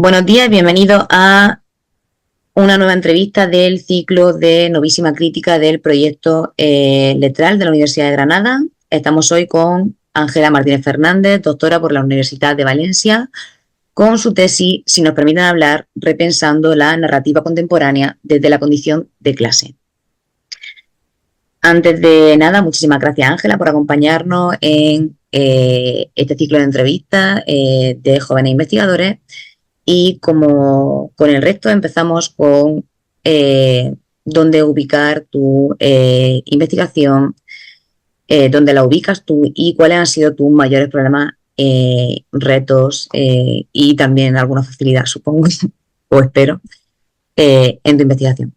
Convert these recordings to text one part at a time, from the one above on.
Buenos días, bienvenidos a una nueva entrevista del ciclo de Novísima Crítica del proyecto Letral de la Universidad de Granada. Estamos hoy con Ángela Martínez Fernández, doctora por la Universidad de Valencia, con su tesis, si nos permiten hablar, repensando la narrativa contemporánea desde la condición de clase. Antes de nada, muchísimas gracias, Ángela, por acompañarnos en este ciclo de entrevistas de jóvenes investigadores. Y como con el resto empezamos con dónde ubicar tu investigación, dónde la ubicas tú y cuáles han sido tus mayores problemas, retos y también alguna facilidad, supongo, o espero, en tu investigación.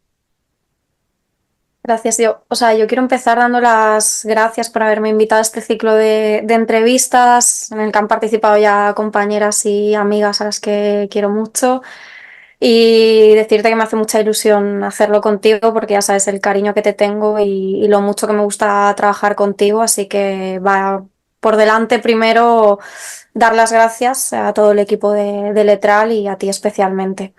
Gracias. Yo quiero empezar dando las gracias por haberme invitado a este ciclo de entrevistas en el que han participado ya compañeras y amigas a las que quiero mucho. Y decirte que me hace mucha ilusión hacerlo contigo porque ya sabes el cariño que te tengo y lo mucho que me gusta trabajar contigo. Así que va por delante primero dar las gracias a todo el equipo de Letral y a ti especialmente.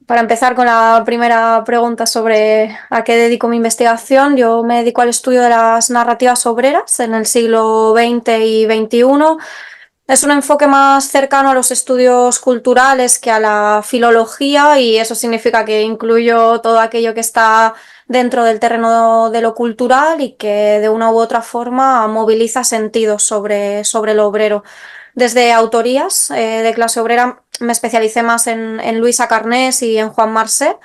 Para empezar con la primera pregunta sobre a qué dedico mi investigación, yo me dedico al estudio de las narrativas obreras en el siglo XX y XXI. Es un enfoque más cercano a los estudios culturales que a la filología, y eso significa que incluyo todo aquello que está dentro del terreno de lo cultural y que de una u otra forma moviliza sentidos sobre lo obrero. Desde autorías de clase obrera me especialicé más en Luisa Carnés y en Juan Marsé,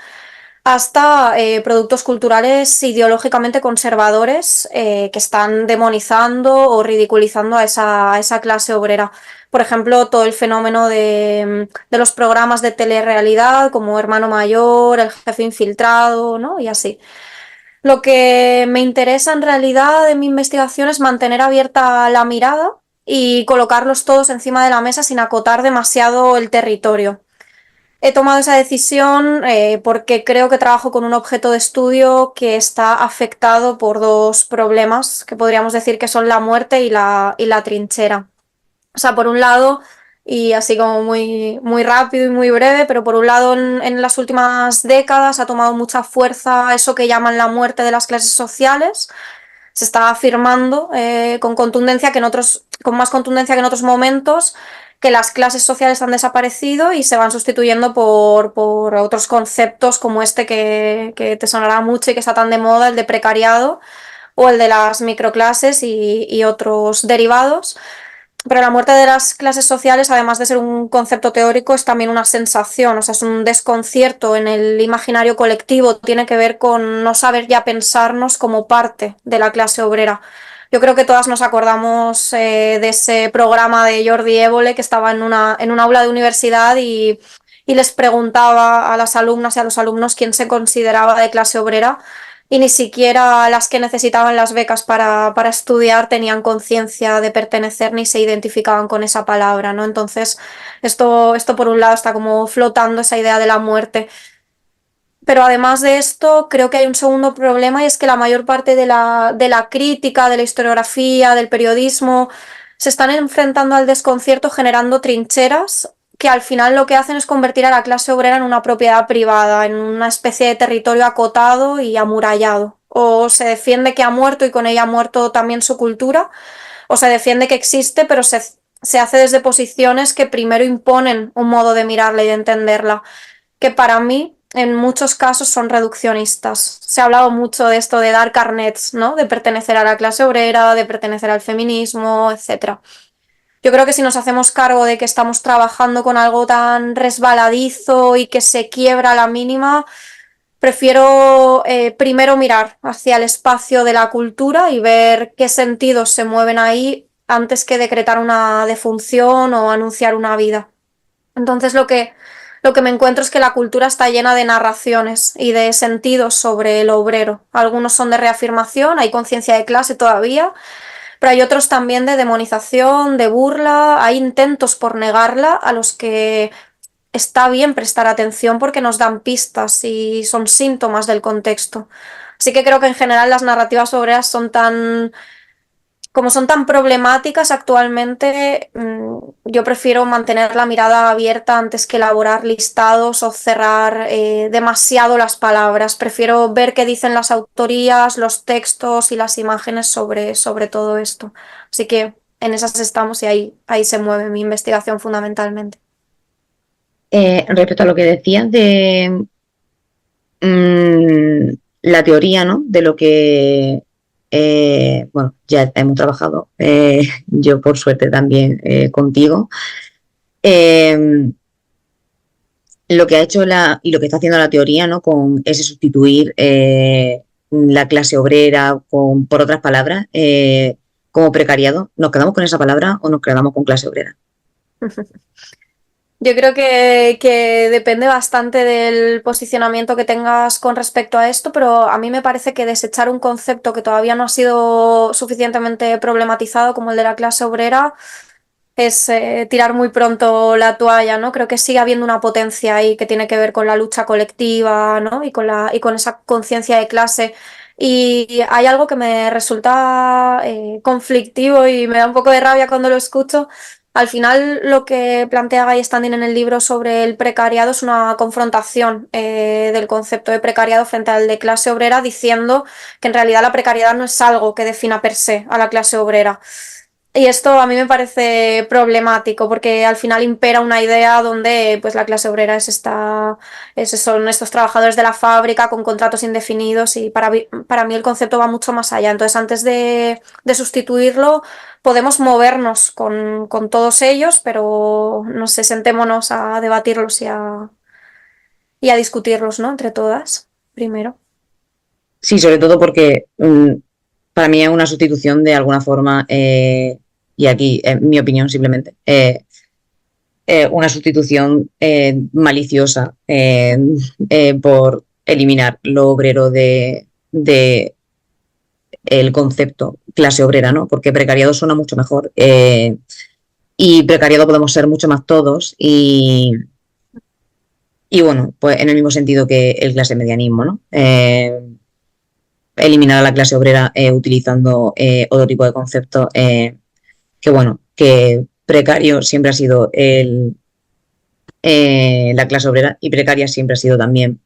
hasta productos culturales ideológicamente conservadores que están demonizando o ridiculizando a esa clase obrera. Por ejemplo, todo el fenómeno de los programas de telerrealidad como Hermano Mayor, El Jefe Infiltrado, ¿no? Y así. Lo que me interesa en realidad en mi investigación es mantener abierta la mirada y colocarlos todos encima de la mesa sin acotar demasiado el territorio. He tomado esa decisión porque creo que trabajo con un objeto de estudio que está afectado por dos problemas que podríamos decir que son la muerte y la trinchera. O sea, por un lado, y así como muy rápido y muy breve, pero por un lado en las últimas décadas ha tomado mucha fuerza eso que llaman la muerte de las clases sociales. Se está afirmando con contundencia que con más contundencia que en otros momentos, que las clases sociales han desaparecido y se van sustituyendo por otros conceptos como este que te sonará mucho y que está tan de moda, el de precariado o el de las microclases y otros derivados. Pero la muerte de las clases sociales, además de ser un concepto teórico, es también una sensación, o sea, es un desconcierto en el imaginario colectivo, tiene que ver con no saber ya pensarnos como parte de la clase obrera. Yo creo que todas nos acordamos de ese programa de Jordi Évole que estaba en una aula de universidad y les preguntaba a las alumnas y a los alumnos quién se consideraba de clase obrera, y ni siquiera las que necesitaban las becas para estudiar tenían conciencia de pertenecer ni se identificaban con esa palabra, ¿no? Entonces, esto por un lado está como flotando esa idea de la muerte. Pero además de esto, creo que hay un segundo problema, y es que la mayor parte de la crítica, de la historiografía, del periodismo, se están enfrentando al desconcierto generando trincheras que al final lo que hacen es convertir a la clase obrera en una propiedad privada, en una especie de territorio acotado y amurallado. O se defiende que ha muerto y con ella ha muerto también su cultura, o se defiende que existe, pero se hace desde posiciones que primero imponen un modo de mirarla y de entenderla, que para mí en muchos casos son reduccionistas. Se ha hablado mucho de esto de dar carnets, ¿no? De pertenecer a la clase obrera, de pertenecer al feminismo, etcétera. Yo creo que si nos hacemos cargo de que estamos trabajando con algo tan resbaladizo y que se quiebra a la mínima, prefiero primero mirar hacia el espacio de la cultura y ver qué sentidos se mueven ahí antes que decretar una defunción o anunciar una vida. Entonces lo que me encuentro es que la cultura está llena de narraciones y de sentidos sobre el obrero. Algunos son de reafirmación, hay conciencia de clase todavía, pero hay otros también de demonización, de burla, hay intentos por negarla a los que está bien prestar atención porque nos dan pistas y son síntomas del contexto. Así que creo que en general las narrativas obreras son tan, como son tan problemáticas actualmente, yo yo prefiero mantener la mirada abierta antes que elaborar listados o cerrar demasiado las palabras. Prefiero ver qué dicen las autorías, los textos y las imágenes sobre todo esto. Así que en esas estamos y ahí se mueve mi investigación fundamentalmente. Respecto a lo que decías de la teoría, ¿no? De lo que, bueno, ya hemos trabajado, yo por suerte también contigo. Eh, lo que ha hecho y lo que está haciendo la teoría, ¿no? Con ese sustituir la clase obrera por otras palabras, como precariado, ¿nos quedamos con esa palabra o nos quedamos con clase obrera? Yo creo que depende bastante del posicionamiento que tengas con respecto a esto, pero a mí me parece que desechar un concepto que todavía no ha sido suficientemente problematizado como el de la clase obrera es tirar muy pronto la toalla, ¿no? Creo que sigue habiendo una potencia ahí que tiene que ver con la lucha colectiva, ¿no? Y con esa conciencia de clase. Y hay algo que me resulta conflictivo y me da un poco de rabia cuando lo escucho. Al final, lo que plantea Guy Standing en el libro sobre el precariado es una confrontación del concepto de precariado frente al de clase obrera, diciendo que en realidad la precariedad no es algo que defina per se a la clase obrera. Y esto a mí me parece problemático porque al final impera una idea donde pues la clase obrera son estos trabajadores de la fábrica con contratos indefinidos y para mí el concepto va mucho más allá. Entonces antes de sustituirlo podemos movernos con todos ellos, pero no sé, sentémonos a debatirlos y a discutirlos, ¿no? Entre todas, primero. Sí, sobre todo porque para mí es una sustitución de alguna forma, y aquí es mi opinión simplemente, una sustitución maliciosa por eliminar lo obrero de el concepto clase obrera, ¿no? Porque precariado suena mucho mejor y precariado podemos ser mucho más todos y bueno, pues en el mismo sentido que el clase medianismo, ¿no? Eliminar a la clase obrera utilizando otro tipo de conceptos que bueno, que precario siempre ha sido la clase obrera y precaria siempre ha sido también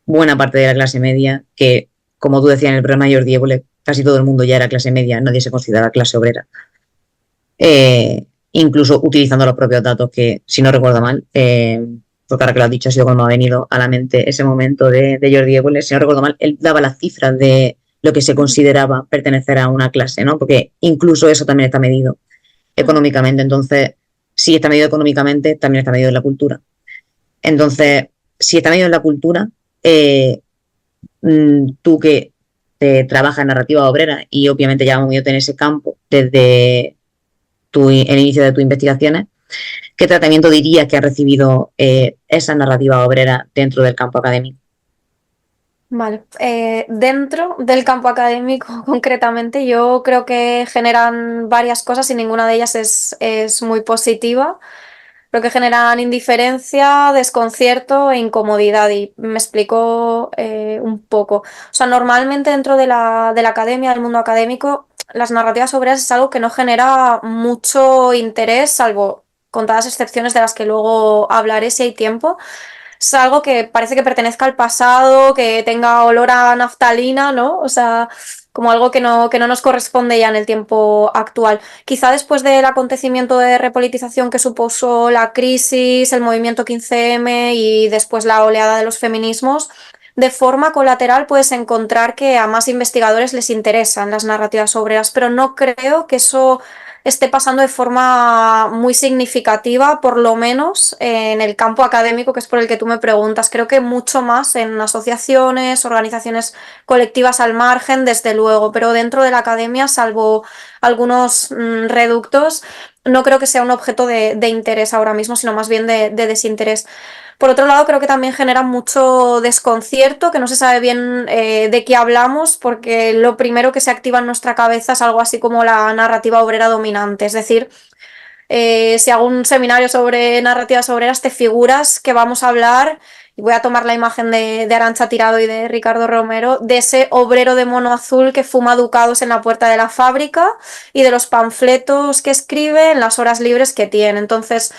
buena parte de la clase media, que como tú decías en el programa de Jordi Évole, casi todo el mundo ya era clase media, nadie se considera clase obrera. Incluso utilizando los propios datos que, si no recuerdo mal, porque ahora que lo has dicho ha sido cuando ha venido a la mente ese momento de Jordi Évole, si no recuerdo mal, él daba las cifras de lo que se consideraba pertenecer a una clase, ¿no? Porque incluso eso también está medido económicamente. Entonces, si está medido económicamente, también está medido en la cultura. Entonces, si está medido en la cultura, tú que trabajas en narrativa obrera y obviamente ya hemos movido en ese campo desde el inicio de tus investigaciones, ¿qué tratamiento dirías que ha recibido esa narrativa obrera dentro del campo académico? Vale, dentro del campo académico concretamente, yo creo que generan varias cosas y ninguna de ellas es muy positiva. Creo que generan indiferencia, desconcierto e incomodidad y me explico un poco. O sea, normalmente dentro de la academia, del mundo académico, las narrativas obreras es algo que no genera mucho interés, salvo contadas excepciones de las que luego hablaré si hay tiempo. Es algo que parece que pertenezca al pasado, que tenga olor a naftalina, ¿no? O sea, como algo que no nos corresponde ya en el tiempo actual. Quizá después del acontecimiento de repolitización que supuso la crisis, el movimiento 15M y después la oleada de los feminismos, de forma colateral puedes encontrar que a más investigadores les interesan las narrativas obreras, pero no creo que eso esté pasando de forma muy significativa, por lo menos en el campo académico, que es por el que tú me preguntas. Creo que mucho más en asociaciones, organizaciones colectivas al margen, desde luego, pero dentro de la academia, salvo algunos reductos, no creo que sea un objeto de interés ahora mismo, sino más bien de desinterés. Por otro lado, creo que también genera mucho desconcierto, que no se sabe bien de qué hablamos, porque lo primero que se activa en nuestra cabeza es algo así como la narrativa obrera dominante. Es decir, si hago un seminario sobre narrativas obreras, te figuras que vamos a hablar, voy a tomar la imagen de Arantxa Tirado y de Ricardo Romero, de ese obrero de mono azul que fuma ducados en la puerta de la fábrica y de los panfletos que escribe en las horas libres que tiene. Entonces,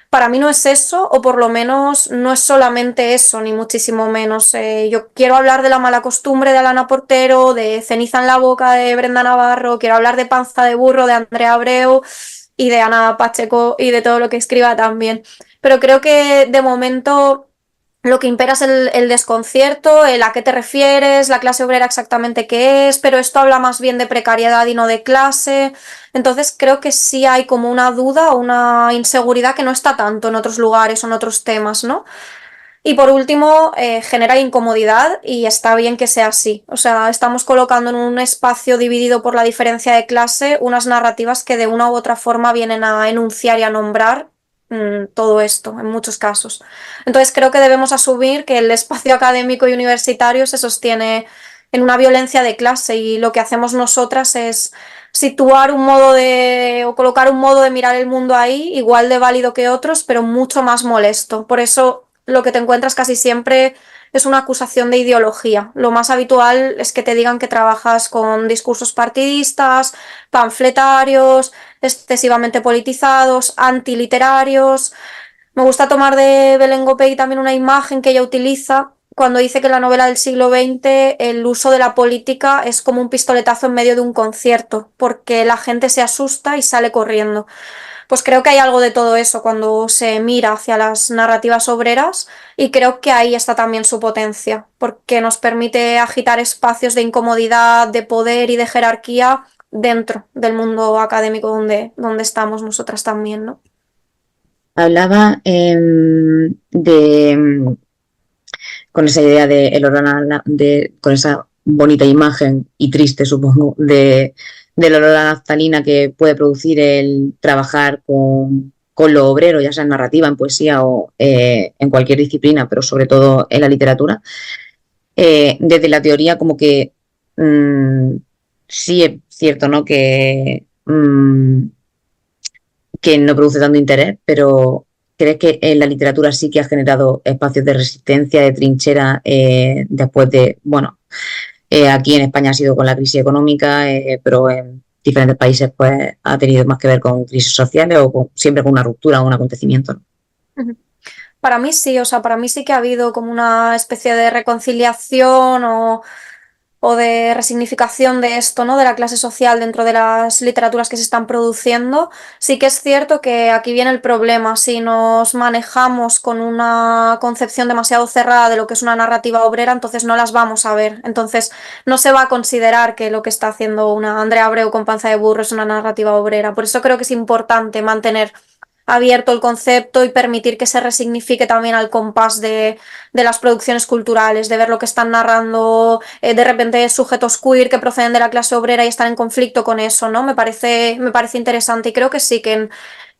para mí no es eso, o por lo menos no es solamente eso, ni muchísimo menos. Yo quiero hablar de la mala costumbre de Alana Portero, de Ceniza en la boca de Brenda Navarro, quiero hablar de Panza de burro de Andrea Abreu y de Ana Pacheco y de todo lo que escriba también. Pero creo que de momento lo que impera es el desconcierto, el a qué te refieres, la clase obrera exactamente qué es, pero esto habla más bien de precariedad y no de clase. Entonces creo que sí hay como una duda o una inseguridad que no está tanto en otros lugares o en otros temas, ¿no? Y por último, genera incomodidad y está bien que sea así. O sea, estamos colocando en un espacio dividido por la diferencia de clase unas narrativas que de una u otra forma vienen a enunciar y a nombrar todo esto, en muchos casos. Entonces creo que debemos asumir que el espacio académico y universitario se sostiene en una violencia de clase y lo que hacemos nosotras es situar un modo de o colocar un modo de mirar el mundo ahí, igual de válido que otros, pero mucho más molesto. Por eso lo que te encuentras casi siempre es una acusación de ideología. Lo más habitual es que te digan que trabajas con discursos partidistas, panfletarios, excesivamente politizados, antiliterarios. Me gusta tomar de Belén Gopey también una imagen que ella utiliza cuando dice que en la novela del siglo XX el uso de la política es como un pistoletazo en medio de un concierto, porque la gente se asusta y sale corriendo. Pues creo que hay algo de todo eso cuando se mira hacia las narrativas obreras y creo que ahí está también su potencia, porque nos permite agitar espacios de incomodidad, de poder y de jerarquía dentro del mundo académico donde estamos nosotras también, ¿no? Hablaba de, con esa idea de el olor con esa bonita imagen y triste, supongo, del olor a naftalina que puede producir el trabajar con lo obrero, ya sea en narrativa, en poesía o en cualquier disciplina, pero sobre todo en la literatura. Desde la teoría, como que sí es cierto, ¿no? Que no produce tanto interés, pero ¿crees que en la literatura sí que ha generado espacios de resistencia, de trinchera, después de, bueno, aquí en España ha sido con la crisis económica, pero en diferentes países pues ha tenido más que ver con crisis sociales o siempre con una ruptura o un acontecimiento, ¿no? Para mí sí, o sea, para mí sí que ha habido como una especie de reconciliación o de resignificación de esto, ¿no? De la clase social dentro de las literaturas que se están produciendo. Sí que es cierto que aquí viene el problema. Si nos manejamos con una concepción demasiado cerrada de lo que es una narrativa obrera, entonces no las vamos a ver. Entonces no se va a considerar que lo que está haciendo una Andrea Abreu con Panza de burro es una narrativa obrera. Por eso creo que es importante mantener abierto el concepto y permitir que se resignifique también al compás de las producciones culturales, de ver lo que están narrando de repente sujetos queer que proceden de la clase obrera y están en conflicto con eso, ¿no? Me parece interesante y creo que sí, que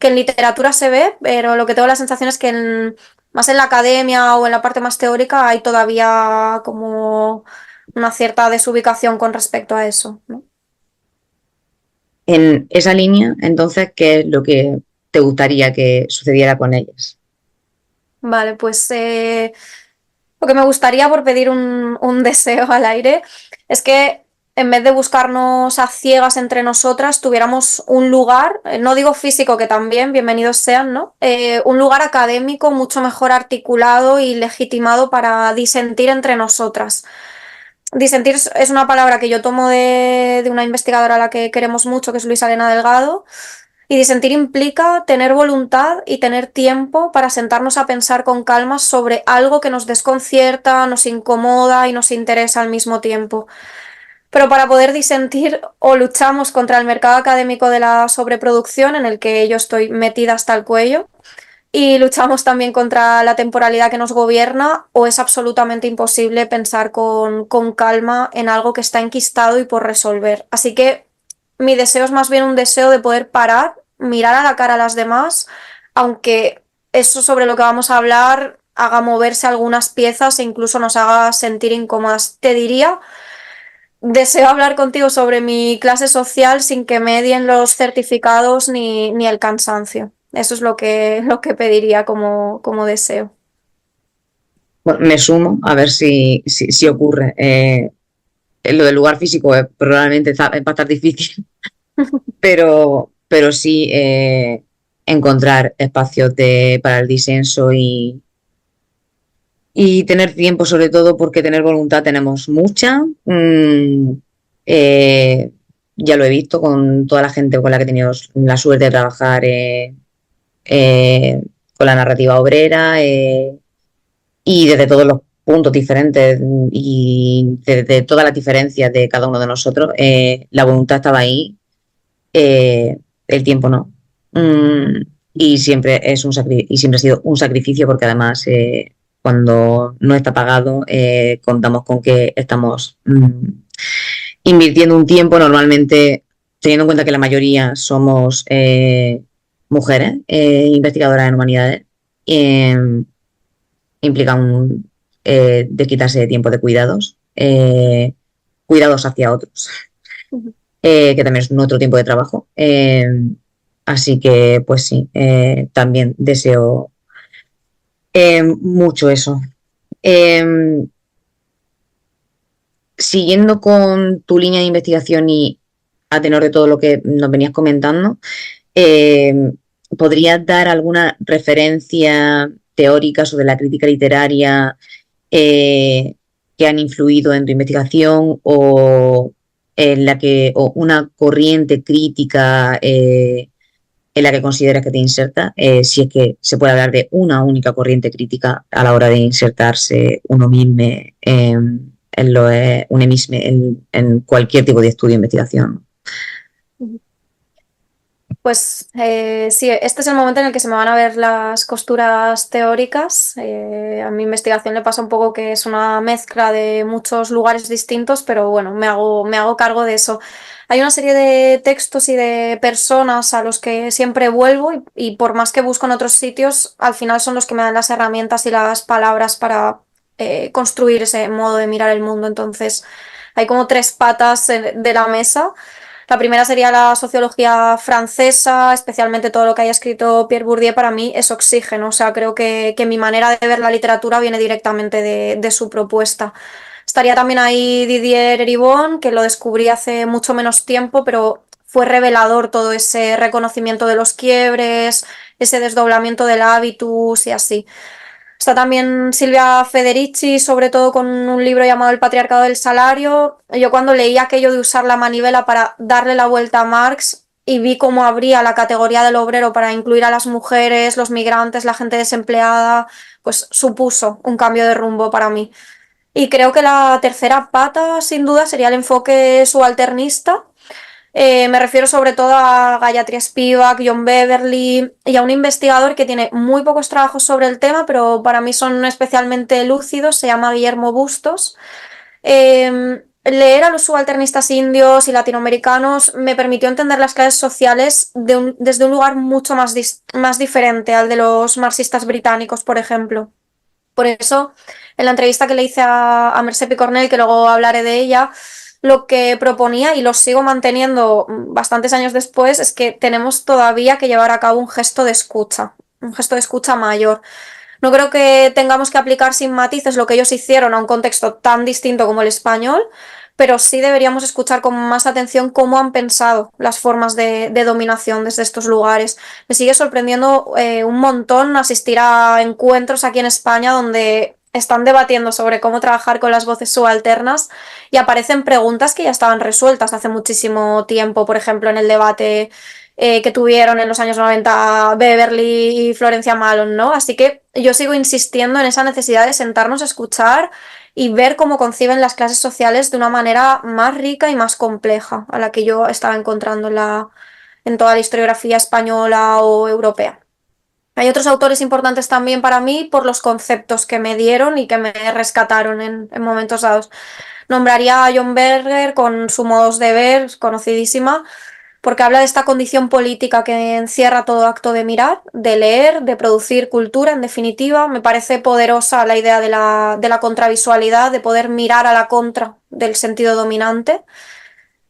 en literatura se ve, pero lo que tengo la sensación es que más en la academia o en la parte más teórica hay todavía como una cierta desubicación con respecto a eso, ¿no? En esa línea, entonces, ¿qué es lo que te gustaría que sucediera con ellas? Vale, pues lo que me gustaría por pedir un deseo al aire es que en vez de buscarnos a ciegas entre nosotras, tuviéramos un lugar, no digo físico, que también, bienvenidos sean, ¿no? Un lugar académico mucho mejor articulado y legitimado para disentir entre nosotras. Disentir es una palabra que yo tomo de una investigadora a la que queremos mucho, que es Luisa Elena Delgado, y disentir implica tener voluntad y tener tiempo para sentarnos a pensar con calma sobre algo que nos desconcierta, nos incomoda y nos interesa al mismo tiempo. Pero para poder disentir o luchamos contra el mercado académico de la sobreproducción, en el que yo estoy metida hasta el cuello, y luchamos también contra la temporalidad que nos gobierna, o es absolutamente imposible pensar con calma en algo que está enquistado y por resolver. Así que mi deseo es más bien un deseo de poder parar, mirar a la cara a las demás, aunque eso sobre lo que vamos a hablar haga moverse algunas piezas e incluso nos haga sentir incómodas. Te diría, deseo hablar contigo sobre mi clase social sin que medien los certificados ni el cansancio. Eso es lo que pediría como deseo. Bueno, me sumo a ver si ocurre. Lo del lugar físico probablemente va a estar difícil, pero sí encontrar espacios para el disenso y tener tiempo sobre todo porque tener voluntad tenemos mucha. Eh, ya lo he visto con toda la gente con la que he tenido la suerte de trabajar eh, con la narrativa obrera y desde todos los puntos diferentes y desde todas las diferencias de cada uno de nosotros, la voluntad estaba ahí, el tiempo no. Mm, y siempre y siempre ha sido un sacrificio porque además cuando no está pagado contamos con que estamos invirtiendo un tiempo normalmente teniendo en cuenta que la mayoría somos mujeres investigadoras en humanidades. eh, Implica de quitarse de tiempo de cuidados, cuidados hacia otros, que también es nuestro tiempo de trabajo. Así que, pues sí, también deseo mucho eso. Eh, Siguiendo con tu línea de investigación y a tenor de todo lo que nos venías comentando, eh, ¿podrías dar alguna referencia teórica sobre la crítica literaria que han influido en tu investigación o una corriente crítica en la que consideras que te inserta, si es que se puede hablar de una única corriente crítica a la hora de insertarse uno mismo en cualquier tipo de estudio o investigación. Pues sí, este es el momento en el que se me van a ver las costuras teóricas. A mi investigación le pasa un poco que es una mezcla de muchos lugares distintos, pero bueno, me hago cargo de eso. Hay una serie de textos y de personas a los que siempre vuelvo y por más que busco en otros sitios, al final son los que me dan las herramientas y las palabras para construir ese modo de mirar el mundo. Entonces, hay como tres patas de la mesa. La primera sería la sociología francesa, especialmente todo lo que haya escrito Pierre Bourdieu para mí es oxígeno. O sea, creo que mi manera de ver la literatura viene directamente de su propuesta. Estaría también ahí Didier Eribon, que lo descubrí hace mucho menos tiempo, pero fue revelador todo ese reconocimiento de los quiebres, ese desdoblamiento del hábitus y así. Está también Silvia Federici, sobre todo con un libro llamado El patriarcado del salario. Yo cuando leí aquello de usar la manivela para darle la vuelta a Marx y vi cómo abría la categoría del obrero para incluir a las mujeres, los migrantes, la gente desempleada, pues supuso un cambio de rumbo para mí. Y creo que la tercera pata, sin duda, sería el enfoque subalternista. Me refiero sobre todo a Gayatri Spivak, John Beverly y a un investigador que tiene muy pocos trabajos sobre el tema, pero para mí son especialmente lúcidos, se llama Guillermo Bustos. Leer a los subalternistas indios y latinoamericanos me permitió entender las clases sociales desde un lugar mucho más diferente al de los marxistas británicos, por ejemplo. Por eso, en la entrevista que le hice a Mercè Picornell, que luego hablaré de ella, lo que proponía, y lo sigo manteniendo bastantes años después, es que tenemos todavía que llevar a cabo un gesto de escucha mayor. No creo que tengamos que aplicar sin matices lo que ellos hicieron a un contexto tan distinto como el español, pero sí deberíamos escuchar con más atención cómo han pensado las formas de dominación desde estos lugares. Me sigue sorprendiendo un montón asistir a encuentros aquí en España donde están debatiendo sobre cómo trabajar con las voces subalternas y aparecen preguntas que ya estaban resueltas hace muchísimo tiempo, por ejemplo, en el debate que tuvieron en los años 90 Beverly y Florencia Malone, ¿no? Así que yo sigo insistiendo en esa necesidad de sentarnos a escuchar y ver cómo conciben las clases sociales de una manera más rica y más compleja a la que yo estaba encontrando en toda la historiografía española o europea. Hay otros autores importantes también para mí por los conceptos que me dieron y que me rescataron en momentos dados. Nombraría a John Berger con su modos de ver, conocidísima, porque habla de esta condición política que encierra todo acto de mirar, de leer, de producir cultura, en definitiva. Me parece poderosa la idea de la contravisualidad, de poder mirar a la contra del sentido dominante.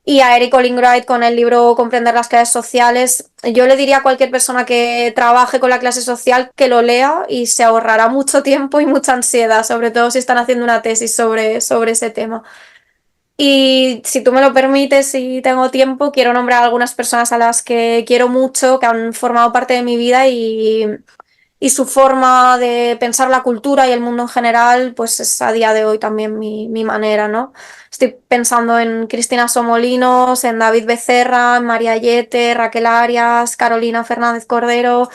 Y a Eric Olin Wright con el libro Comprender las clases sociales. Yo le diría a cualquier persona que trabaje con la clase social que lo lea y se ahorrará mucho tiempo y mucha ansiedad, sobre todo si están haciendo una tesis sobre ese tema. Y si tú me lo permites, si tengo tiempo, quiero nombrar a algunas personas a las que quiero mucho, que han formado parte de mi vida y su forma de pensar la cultura y el mundo en general, pues es a día de hoy también mi manera, ¿no? Estoy pensando en Cristina Somolinos, en David Becerra, en María Yete, Raquel Arias, Carolina Fernández Cordero.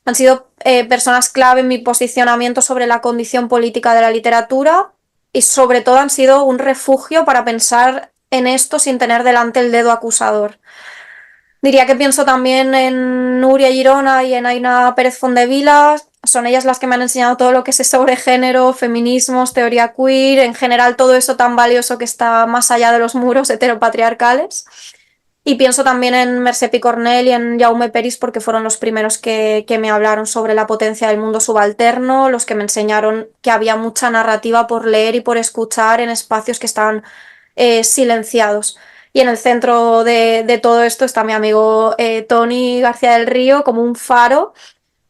Han sido personas clave en mi posicionamiento sobre la condición política de la literatura y sobre todo han sido un refugio para pensar en esto sin tener delante el dedo acusador. Diría que pienso también en Nuria Girona y en Aina Pérez Fondevila. Son ellas las que me han enseñado todo lo que sé sobre género, feminismos, teoría queer, en general todo eso tan valioso que está más allá de los muros heteropatriarcales. Y pienso también en Mercè Picornell y en Jaume Peris porque fueron los primeros que me hablaron sobre la potencia del mundo subalterno, los que me enseñaron que había mucha narrativa por leer y por escuchar en espacios que estaban silenciados. Y en el centro de todo esto está mi amigo Tony García del Río como un faro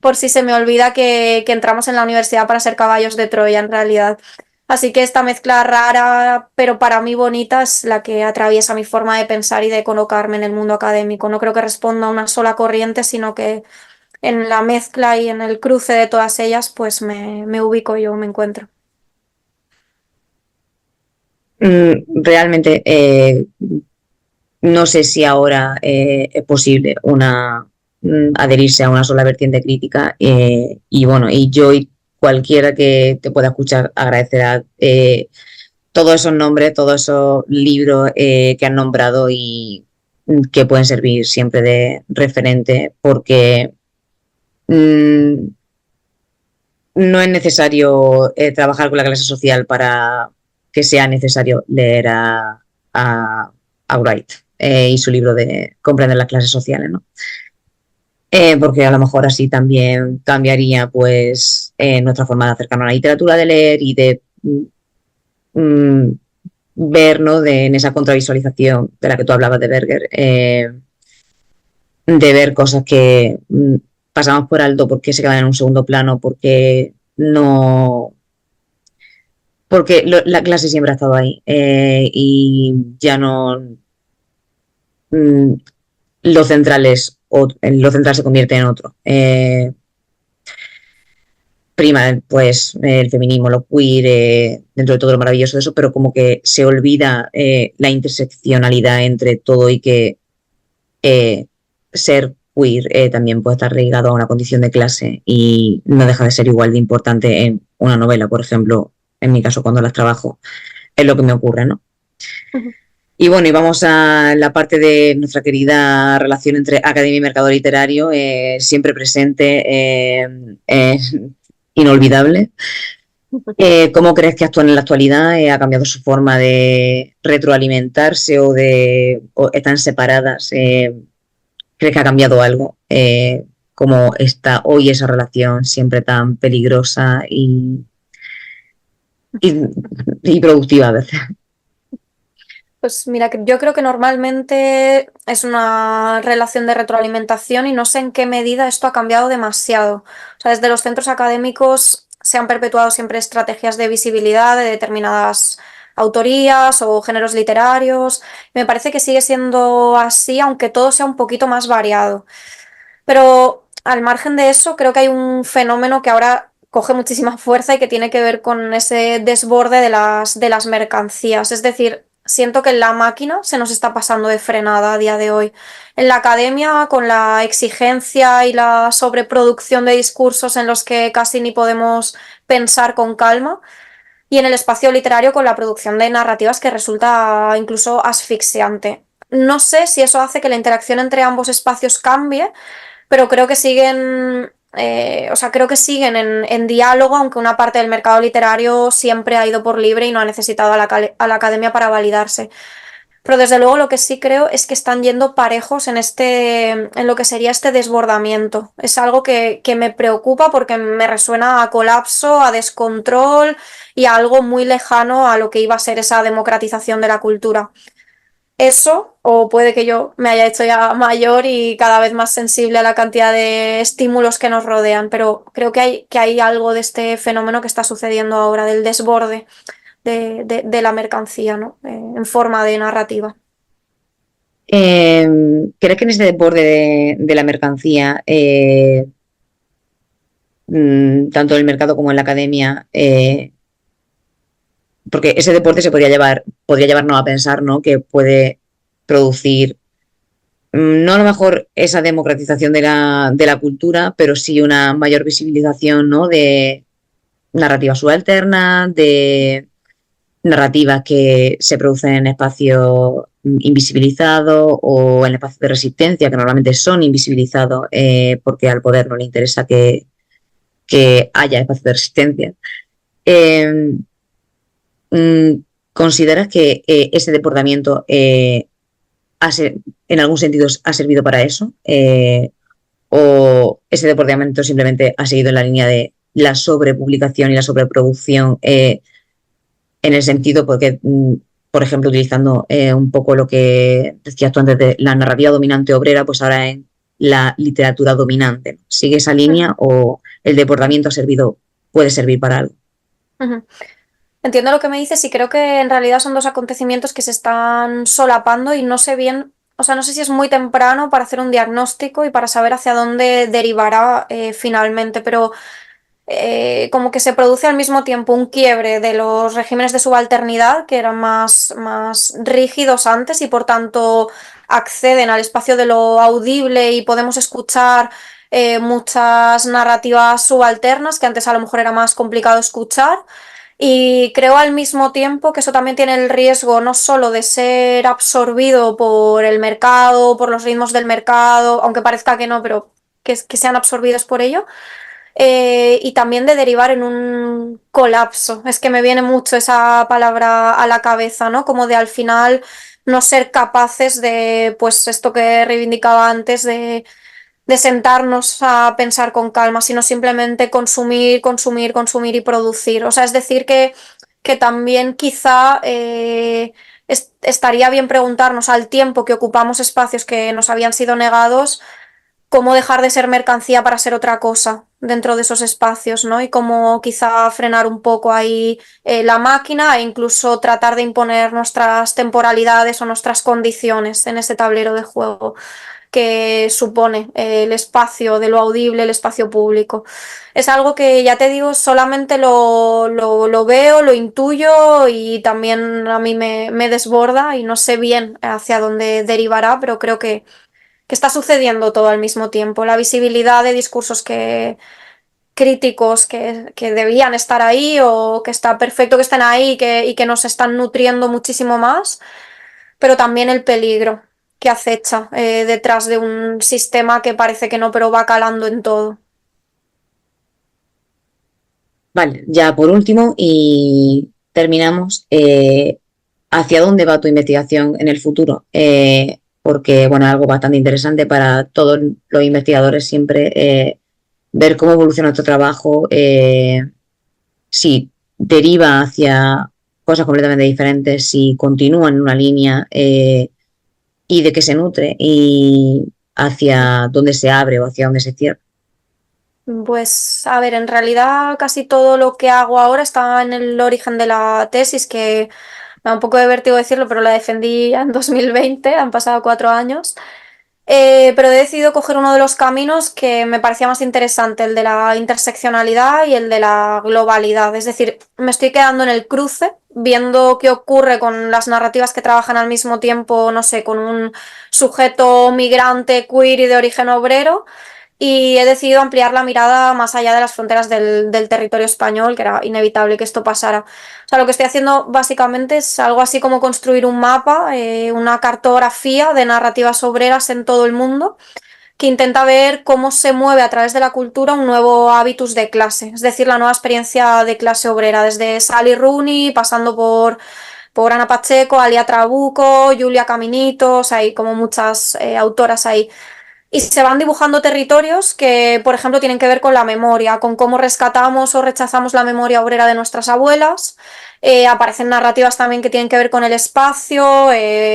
por si se me olvida que entramos en la universidad para ser caballos de Troya en realidad. Así que esta mezcla rara, pero para mí bonita, es la que atraviesa mi forma de pensar y de colocarme en el mundo académico. No creo que responda a una sola corriente, sino que en la mezcla y en el cruce de todas ellas, pues me ubico yo, me encuentro. Realmente no sé si ahora es posible adherirse a una sola vertiente crítica y bueno, y yo y cualquiera que te pueda escuchar agradecerá todos esos nombres, todos esos libros que han nombrado y que pueden servir siempre de referente porque mmm, no es necesario trabajar con la clase social para que sea necesario leer a Wright y su libro de Comprender las clases sociales, ¿no? Porque a lo mejor así también cambiaría pues nuestra forma de acercarnos a la literatura, de leer y de mm, ver, ¿no? En esa contravisualización de la que tú hablabas de Berger, de ver cosas que pasamos por alto porque se quedan en un segundo plano, porque no, porque la clase siempre ha estado ahí y ya no mm, lo central se convierte en otro. Prima pues el feminismo, lo queer, dentro de todo lo maravilloso de eso, pero como que se olvida la interseccionalidad entre todo y que ser queer también puede estar ligado a una condición de clase y no deja de ser igual de importante en una novela, por ejemplo, en mi caso cuando las trabajo, es lo que me ocurre, ¿no? Y bueno, y vamos a la parte de nuestra querida relación entre academia y mercado literario, siempre presente, inolvidable. ¿Cómo crees que actúan en la actualidad? ¿Ha cambiado su forma de retroalimentarse o están separadas? ¿Crees que ha cambiado algo? ¿Cómo está hoy esa relación siempre tan peligrosa y, y productiva a veces? Pues mira, yo creo que normalmente es una relación de retroalimentación y no sé en qué medida esto ha cambiado demasiado. O sea, desde los centros académicos se han perpetuado siempre estrategias de visibilidad de determinadas autorías o géneros literarios. Me parece que sigue siendo así, aunque todo sea un poquito más variado. Pero al margen de eso, creo que hay un fenómeno que ahora coge muchísima fuerza y que tiene que ver con ese desborde de las mercancías. Es decir, siento que la máquina se nos está pasando de frenada a día de hoy. En la academia, con la exigencia y la sobreproducción de discursos en los que casi ni podemos pensar con calma, y en el espacio literario con la producción de narrativas que resulta incluso asfixiante. No sé si eso hace que la interacción entre ambos espacios cambie, pero creo que siguen, o sea, creo que siguen en diálogo, aunque una parte del mercado literario siempre ha ido por libre y no ha necesitado a la academia para validarse. Pero desde luego lo que sí creo es que están yendo parejos en lo que sería este desbordamiento. Es algo que me preocupa porque me resuena a colapso, a descontrol y a algo muy lejano a lo que iba a ser esa democratización de la cultura. eso, o puede que yo me haya hecho ya mayor y cada vez más sensible a la cantidad de estímulos que nos rodean, pero creo que hay algo de este fenómeno que está sucediendo ahora, del desborde de la mercancía, ¿no? En forma de narrativa. ¿Crees que en ese desborde de la mercancía, tanto en el mercado como en la academia, porque ese deporte se podría llevarnos a pensar, ¿no? Que puede producir, no a lo mejor esa democratización de la cultura, pero sí una mayor visibilización, ¿no? De narrativas subalternas, de narrativas que se producen en espacios invisibilizados o en espacios de resistencia que normalmente son invisibilizados porque al poder no le interesa que haya espacios de resistencia. Eh, ¿Consideras que ese deportamiento en algún sentido ha servido para eso? ¿O ese deportamiento simplemente ha seguido en la línea de la sobrepublicación y la sobreproducción en el sentido porque, por ejemplo, utilizando un poco lo que decías tú antes de la narrativa dominante obrera, pues ahora en la literatura dominante? ¿Sigue esa línea o el deportamiento puede servir para algo? Entiendo lo que me dices y creo que en realidad son dos acontecimientos que se están solapando y no sé bien, o sea, no sé si es muy temprano para hacer un diagnóstico y para saber hacia dónde derivará finalmente, pero como que se produce al mismo tiempo un quiebre de los regímenes de subalternidad que eran más rígidos antes y por tanto acceden al espacio de lo audible y podemos escuchar muchas narrativas subalternas que antes a lo mejor era más complicado escuchar. Y creo al mismo tiempo que eso también tiene el riesgo no solo de ser absorbido por el mercado, por los ritmos del mercado, aunque parezca que no, pero que sean absorbidos por ello, y también de derivar en un colapso. Es que me viene mucho esa palabra a la cabeza, ¿no? Como de al final no ser capaces de, pues esto que reivindicaba antes, de sentarnos a pensar con calma, sino simplemente consumir, consumir, consumir y producir. O sea, es decir que también quizá estaría bien preguntarnos al tiempo que ocupamos espacios que nos habían sido negados, cómo dejar de ser mercancía para ser otra cosa dentro de esos espacios, ¿no? Y cómo quizá frenar un poco ahí la máquina e incluso tratar de imponer nuestras temporalidades o nuestras condiciones en ese tablero de juego que supone el espacio de lo audible, el espacio público. Es algo que, ya te digo, solamente lo veo, lo intuyo y también a mí me desborda y no sé bien hacia dónde derivará, pero creo que está sucediendo todo al mismo tiempo. La visibilidad de discursos críticos que debían estar ahí o que está perfecto que estén ahí y que nos están nutriendo muchísimo más, pero también el peligro que acecha detrás de un sistema que parece que no, pero va calando en todo. Vale, ya por último y terminamos. ¿Hacia dónde va tu investigación en el futuro? Porque, bueno, es algo bastante interesante para todos los investigadores siempre ver cómo evoluciona nuestro trabajo, si deriva hacia cosas completamente diferentes, si continúa en una línea y de qué se nutre y hacia dónde se abre o hacia dónde se cierra. Pues a ver, en realidad casi todo lo que hago ahora está en el origen de la tesis, que me da un poco de vértigo decirlo, pero la defendí ya en 2020, han pasado 4 años. Pero he decidido coger uno de los caminos que me parecía más interesante, el de la interseccionalidad y el de la globalidad. Es decir, me estoy quedando en el cruce, viendo qué ocurre con las narrativas que trabajan al mismo tiempo, no sé, con un sujeto migrante, queer y de origen obrero. Y he decidido ampliar la mirada más allá de las fronteras del territorio español, que era inevitable que esto pasara. O sea, lo que estoy haciendo básicamente es algo así como construir un mapa, una cartografía de narrativas obreras en todo el mundo, que intenta ver cómo se mueve a través de la cultura un nuevo hábitus de clase, es decir, la nueva experiencia de clase obrera, desde Sally Rooney, pasando por Ana Pacheco, Alia Trabuco, Julia Caminitos, hay como muchas autoras ahí. y se van dibujando territorios que, por ejemplo, tienen que ver con la memoria, con cómo rescatamos o rechazamos la memoria obrera de nuestras abuelas. Aparecen narrativas también que tienen que ver con el espacio,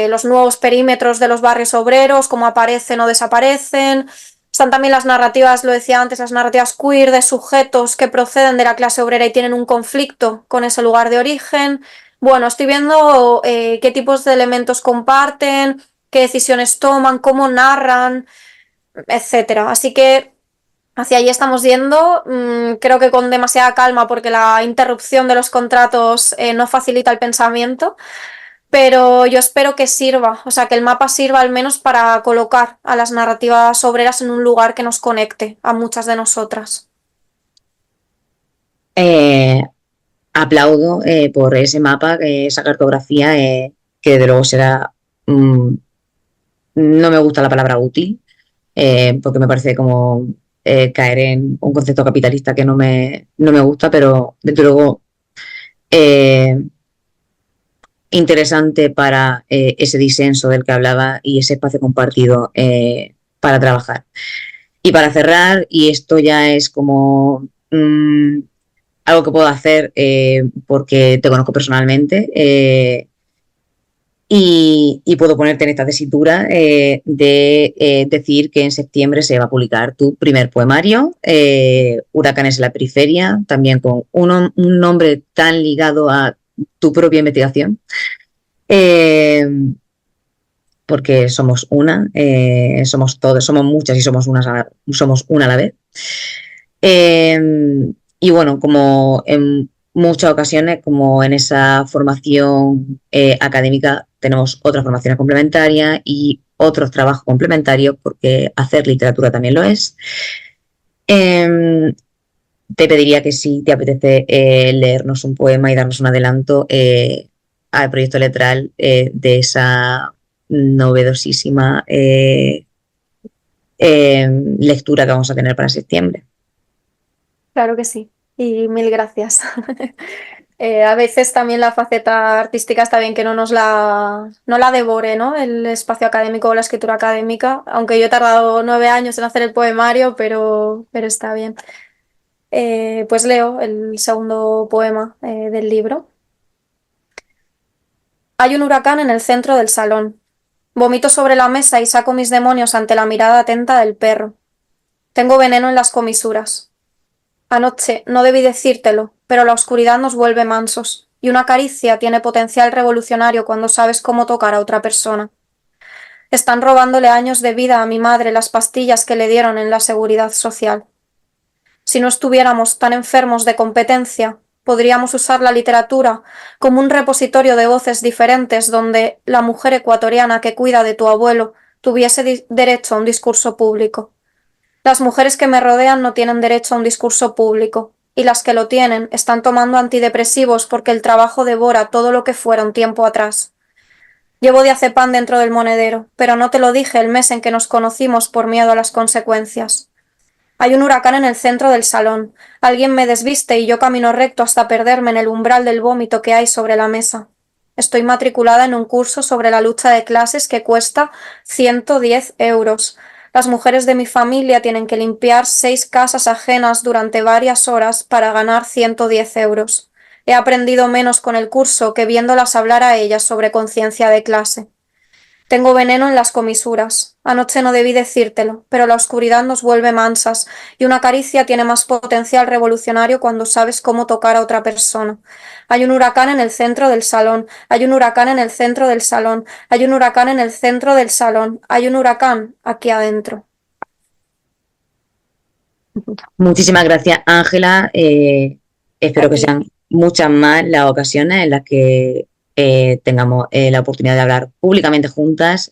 los nuevos perímetros de los barrios obreros, cómo aparecen o desaparecen. Están también las narrativas, lo decía antes, las narrativas queer de sujetos que proceden de la clase obrera y tienen un conflicto con ese lugar de origen. Bueno, estoy viendo qué tipos de elementos comparten, qué decisiones toman, cómo narran, etcétera. Así que hacia allí estamos yendo, creo que con demasiada calma porque la interrupción de los contratos no facilita el pensamiento, pero yo espero que sirva, o sea, que el mapa sirva al menos para colocar a las narrativas obreras en un lugar que nos conecte a muchas de nosotras. Eh, Aplaudo por ese mapa, esa cartografía, que desde luego será, no me gusta la palabra útil, porque me parece como caer en un concepto capitalista que no me gusta, pero desde luego eh, interesante para ese disenso del que hablaba y ese espacio compartido para trabajar. Y para cerrar, y esto ya es como algo que puedo hacer porque te conozco personalmente, y puedo ponerte en esta tesitura de decir que en septiembre se va a publicar tu primer poemario, Huracanes en la periferia, también con un nombre tan ligado a tu propia investigación, eh, porque somos una, somos todos, somos muchas y somos una a la vez. Y bueno, como en muchas ocasiones, como en esa formación académica, tenemos otras formaciones complementarias y otros trabajos complementarios, porque hacer literatura también lo es. Eh, Te pediría que si te apetece leernos un poema y darnos un adelanto al proyecto letral de esa novedosísima lectura que vamos a tener para septiembre. Claro que sí, y mil gracias. A veces también la faceta artística está bien que no la devore, ¿no? El espacio académico o la escritura académica, aunque yo he tardado 9 años en hacer el poemario, pero está bien. Pues leo el segundo poema del libro. Hay un huracán en el centro del salón. Vomito sobre la mesa y saco mis demonios ante la mirada atenta del perro. Tengo veneno en las comisuras. Anoche no debí decírtelo, pero la oscuridad nos vuelve mansos, y una caricia tiene potencial revolucionario cuando sabes cómo tocar a otra persona. Están robándole años de vida a mi madre las pastillas que le dieron en la seguridad social. Si no estuviéramos tan enfermos de competencia, podríamos usar la literatura como un repositorio de voces diferentes donde la mujer ecuatoriana que cuida de tu abuelo tuviese derecho a un discurso público. Las mujeres que me rodean no tienen derecho a un discurso público, y las que lo tienen están tomando antidepresivos porque el trabajo devora todo lo que fuera un tiempo atrás. Llevo diazepam dentro del monedero, pero no te lo dije el mes en que nos conocimos por miedo a las consecuencias. Hay un huracán en el centro del salón. Alguien me desviste y yo camino recto hasta perderme en el umbral del vómito que hay sobre la mesa. Estoy matriculada en un curso sobre la lucha de clases que cuesta 110 euros. Las mujeres de mi familia tienen que limpiar 6 casas ajenas durante varias horas para ganar 110 euros. He aprendido menos con el curso que viéndolas hablar a ellas sobre conciencia de clase. Tengo veneno en las comisuras. Anoche no debí decírtelo, pero la oscuridad nos vuelve mansas y una caricia tiene más potencial revolucionario cuando sabes cómo tocar a otra persona. Hay un huracán en el centro del salón, hay un huracán en el centro del salón, hay un huracán en el centro del salón, hay un huracán aquí adentro. Muchísimas gracias, Ángela. A Espero que ti. sean muchas más las ocasiones en las que tengamos la oportunidad de hablar públicamente juntas.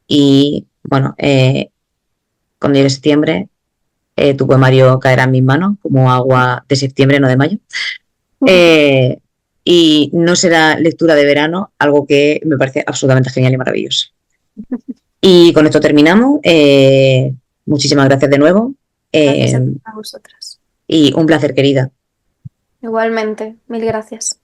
Y bueno, cuando llegue septiembre, tu poemario caerá en mis manos como agua de septiembre, no de mayo. Eh, y no será lectura de verano, algo que me parece absolutamente genial y maravilloso. Y con esto terminamos. Muchísimas gracias de nuevo. Gracias Eh, a vosotras. y un placer, querida. Igualmente, mil gracias.